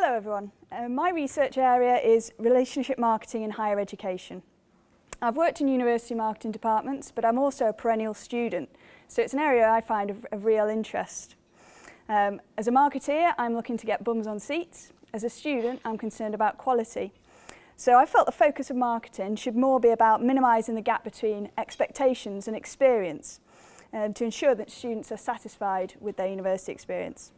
Hello everyone. My research area is relationship marketing in higher education. I've worked in university marketing departments, but I'm also a perennial student, so it's an area I find of real interest. As a marketeer, I'm looking to get bums on seats. As a student, I'm concerned about quality. So I felt the focus of marketing should more be about minimising the gap between expectations and experience, to ensure that students are satisfied with their university experience.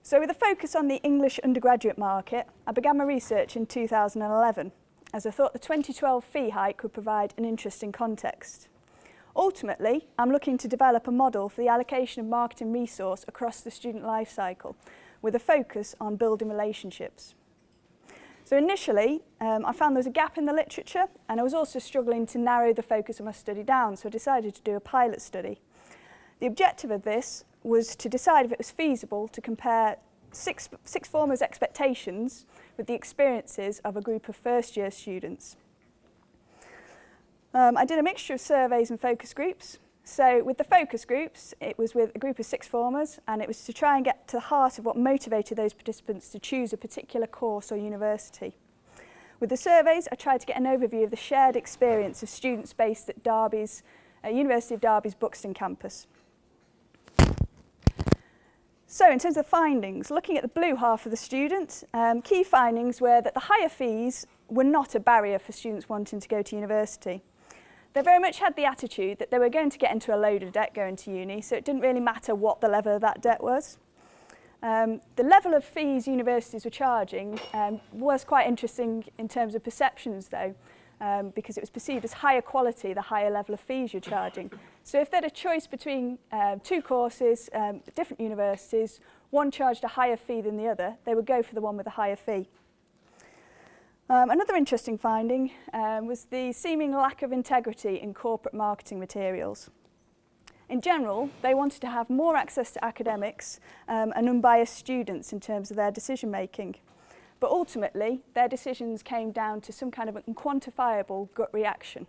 So with a focus on the English undergraduate market, I began my research in 2011, as I thought the 2012 fee hike would provide an interesting context. Ultimately, I'm looking to develop a model for the allocation of marketing resource across the student life cycle, with a focus on building relationships. So initially, I found there was a gap in the literature, and I was also struggling to narrow the focus of my study down, so I decided to do a pilot study. The objective of this was to decide if it was feasible to compare sixth formers' expectations with the experiences of a group of first-year students. I did a mixture of surveys and focus groups. So with the focus groups, it was with a group of sixth formers, and it was to try and get to the heart of what motivated those participants to choose a particular course or university. With the surveys, I tried to get an overview of the shared experience of students based at University of Derby's Buxton campus. So in terms of findings, looking at the blue half of the student, key findings were that the higher fees were not a barrier for students wanting to go to university. They very much had the attitude that they were going to get into a load of debt going to uni, so it didn't really matter what the level of that debt was. The level of fees universities were charging was quite interesting in terms of perceptions though, because it was perceived as higher quality the higher level of fees you're charging. So if they had a choice between two courses at different universities, one charged a higher fee than the other, they would go for the one with a higher fee. Another interesting finding was the seeming lack of integrity in corporate marketing materials. In general, they wanted to have more access to academics and unbiased students in terms of their decision making. But ultimately, their decisions came down to some kind of unquantifiable gut reaction.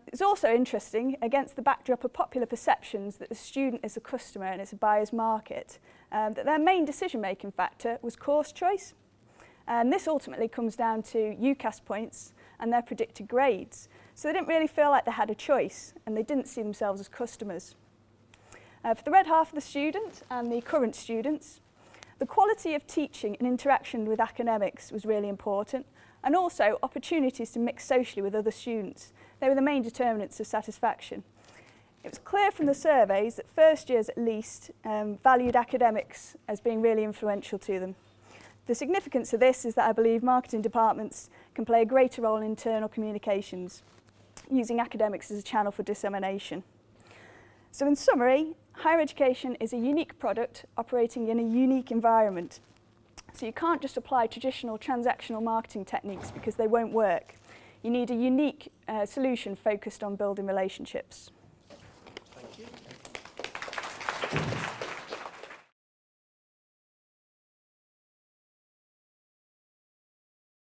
It's also interesting, against the backdrop of popular perceptions that the student is a customer and it's a buyer's market, that their main decision-making factor was course choice. And this ultimately comes down to UCAS points and their predicted grades. So they didn't really feel like they had a choice, and they didn't see themselves as customers. For the red half of the student and the current students, the quality of teaching and interaction with academics was really important, and also opportunities to mix socially with other students. They were the main determinants of satisfaction. It was clear from the surveys that first years at least valued academics as being really influential to them. The significance of this is that I believe marketing departments can play a greater role in internal communications, using academics as a channel for dissemination. So in summary, higher education is a unique product operating in a unique environment. So you can't just apply traditional transactional marketing techniques because they won't work. You need a unique solution focused on building relationships. Thank you.